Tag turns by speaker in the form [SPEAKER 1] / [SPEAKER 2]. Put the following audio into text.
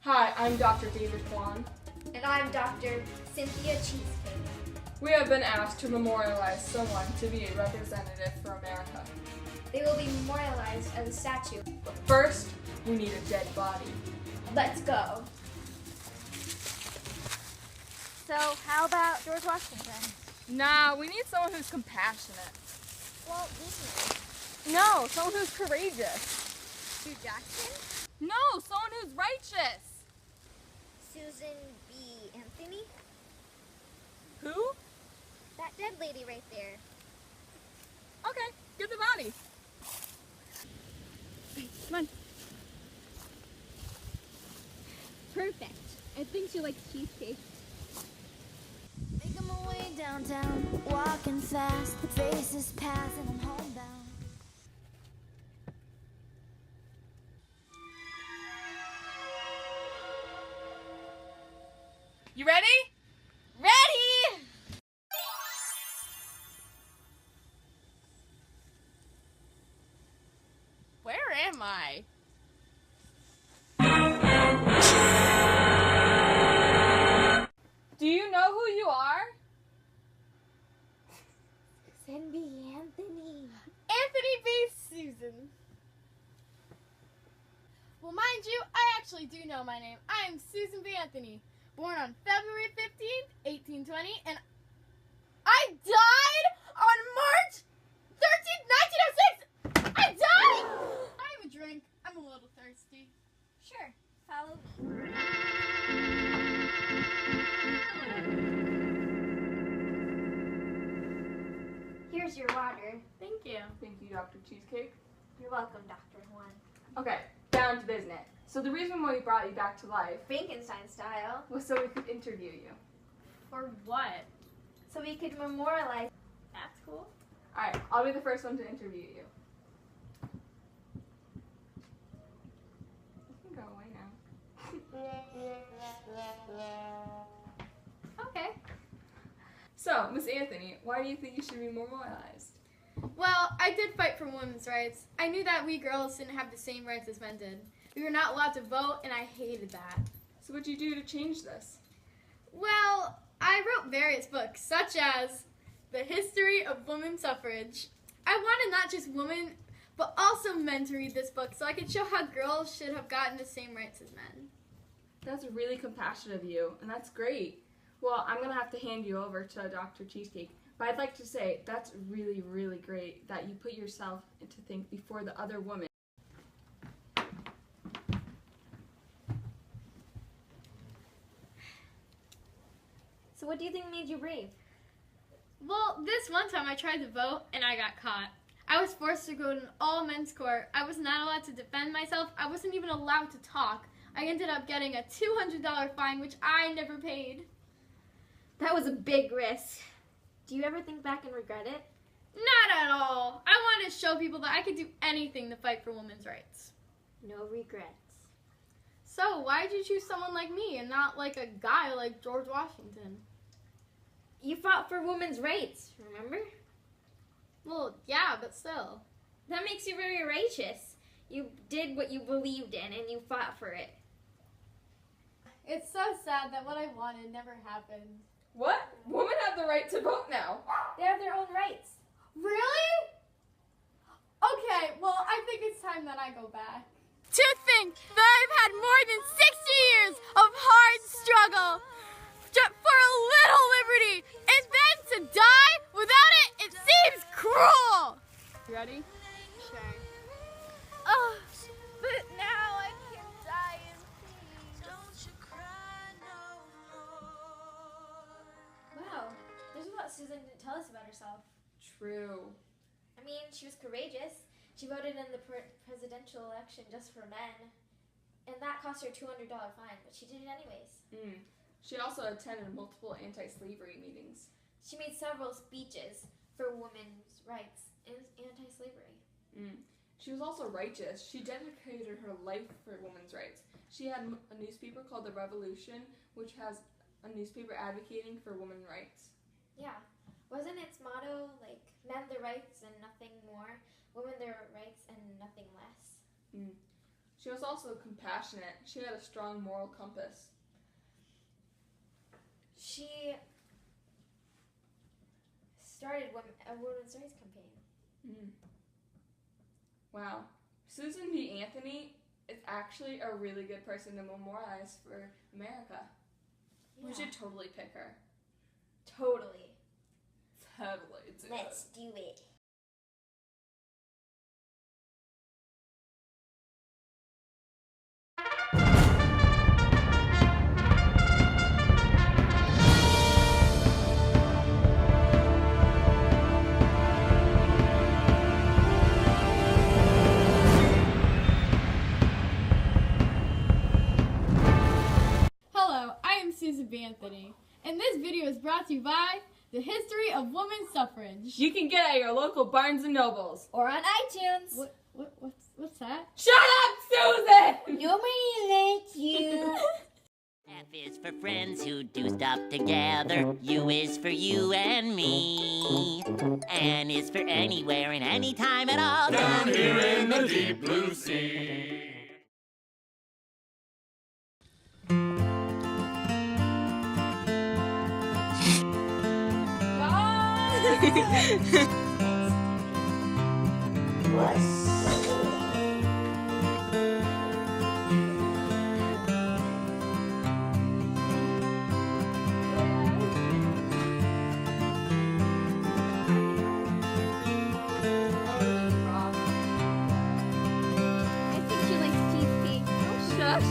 [SPEAKER 1] Hi, I'm Dr. David Kwan.
[SPEAKER 2] And I'm Dr. Cynthia Cheesecake.
[SPEAKER 1] We have been asked to memorialize someone to be a representative for America.
[SPEAKER 2] They will be memorialized as a statue.
[SPEAKER 1] But first, we need a dead body.
[SPEAKER 2] Let's go.
[SPEAKER 3] So, how about George Washington?
[SPEAKER 1] Nah, we need someone who's compassionate.
[SPEAKER 3] Well, recently.
[SPEAKER 1] No, someone who's courageous.
[SPEAKER 3] Hugh Jackson?
[SPEAKER 1] No, someone who's righteous.
[SPEAKER 3] Susan B. Anthony?
[SPEAKER 1] Who?
[SPEAKER 3] That dead lady right there.
[SPEAKER 1] Okay, get the body.
[SPEAKER 3] Come on. Perfect. I think she likes cheesecake.
[SPEAKER 4] Making my way downtown, walking fast, the faces pass and I'm homebound.
[SPEAKER 1] You ready?
[SPEAKER 3] Ready!
[SPEAKER 1] Where am I? Do you know who you are?
[SPEAKER 3] Susan B. Anthony.
[SPEAKER 5] Anthony B. Susan. Well, mind you, I actually do know my name. I am Susan B. Anthony, born on February 15th, 1820, and I died on March 13th, 1906! I died! I have a drink. I'm a little thirsty.
[SPEAKER 3] Sure. Follow me. Here's your water.
[SPEAKER 5] Thank you.
[SPEAKER 1] Thank you, Dr. Cheesecake.
[SPEAKER 3] You're welcome, Dr. Juan.
[SPEAKER 1] Okay, down to business. So the reason why we brought you back to life
[SPEAKER 3] Frankenstein style.
[SPEAKER 1] was so we could interview you.
[SPEAKER 5] For what?
[SPEAKER 3] So we could memorialize.
[SPEAKER 5] That's cool.
[SPEAKER 1] Alright, I'll be the first one to interview you. You can go away now.
[SPEAKER 5] Okay.
[SPEAKER 1] So, Miss Anthony, why do you think you should be memorialized?
[SPEAKER 5] Well, I did fight for women's rights. I knew that we girls didn't have the same rights as men did. We were not allowed to vote, and I hated that.
[SPEAKER 1] So what'd you do to change this?
[SPEAKER 5] Well, I wrote various books, such as The History of Women's Suffrage. I wanted not just women, but also men to read this book so I could show how girls should have gotten the same rights as men.
[SPEAKER 1] That's really compassionate of you, and that's great. Well, I'm going to have to hand you over to Dr. Cheesecake, but I'd like to say that's really, really great that you put yourself to think before the other woman.
[SPEAKER 3] So what do you think made you brave?
[SPEAKER 5] Well, this one time I tried to vote, and I got caught. I was forced to go to an all-men's court. I was not allowed to defend myself. I wasn't even allowed to talk. I ended up getting a $200 fine, which I never paid.
[SPEAKER 3] That was a big risk. Do you ever think back and regret it?
[SPEAKER 5] Not at all. I wanted to show people that I could do anything to fight for women's rights.
[SPEAKER 3] No regrets.
[SPEAKER 5] So, why did you choose someone like me and not like a guy like George Washington?
[SPEAKER 3] You fought for women's rights, remember?
[SPEAKER 5] Well, yeah, but still.
[SPEAKER 3] That makes you very righteous. You did what you believed in and you fought for it.
[SPEAKER 5] It's so sad that what I wanted never happened.
[SPEAKER 1] What? Women have the right to vote now.
[SPEAKER 3] They have their own rights.
[SPEAKER 5] Really? Okay, well, I think it's time that I go back. To think that I've had more than 60 years of hard struggle just for a little liberty, and then to die without it, it seems cruel.
[SPEAKER 1] You ready?
[SPEAKER 5] Sure.
[SPEAKER 3] Oh, but now I can die in peace. Wow, there's a lot Susan didn't tell us about herself.
[SPEAKER 1] True.
[SPEAKER 3] I mean, she was courageous. She voted in the presidential election just for men. And that cost her a $200 fine, but she did it anyways.
[SPEAKER 1] She also attended multiple anti-slavery meetings.
[SPEAKER 3] She made several speeches for women's rights and anti-slavery.
[SPEAKER 1] She was also righteous. She dedicated her life for women's rights. She had a newspaper called The Revolution, which has a newspaper advocating for women's rights.
[SPEAKER 3] Yeah. Wasn't its motto, like, men their rights and nothing more, women their rights and nothing less?
[SPEAKER 1] She was also compassionate. She had a strong moral compass.
[SPEAKER 3] She started a women's rights campaign.
[SPEAKER 1] Wow. Susan B. Anthony is actually a really good person to memorialize for America.
[SPEAKER 3] Yeah.
[SPEAKER 1] We should totally pick her.
[SPEAKER 3] Totally.
[SPEAKER 1] Totally do
[SPEAKER 3] Let's do it.
[SPEAKER 5] Hello, I am Susan B. Anthony, and this video is brought to you by the History of Women's Suffrage.
[SPEAKER 1] You can get it at your local Barnes & Nobles.
[SPEAKER 3] Or on iTunes.
[SPEAKER 5] What's that?
[SPEAKER 1] Shut up, Susan!
[SPEAKER 3] Nobody likes you.
[SPEAKER 6] F is for friends who do stuff together. U is for you and me. N is for anywhere and anytime at all.
[SPEAKER 7] Down here in the deep blue sea.
[SPEAKER 2] I think she likes cheesecake.
[SPEAKER 1] Shush.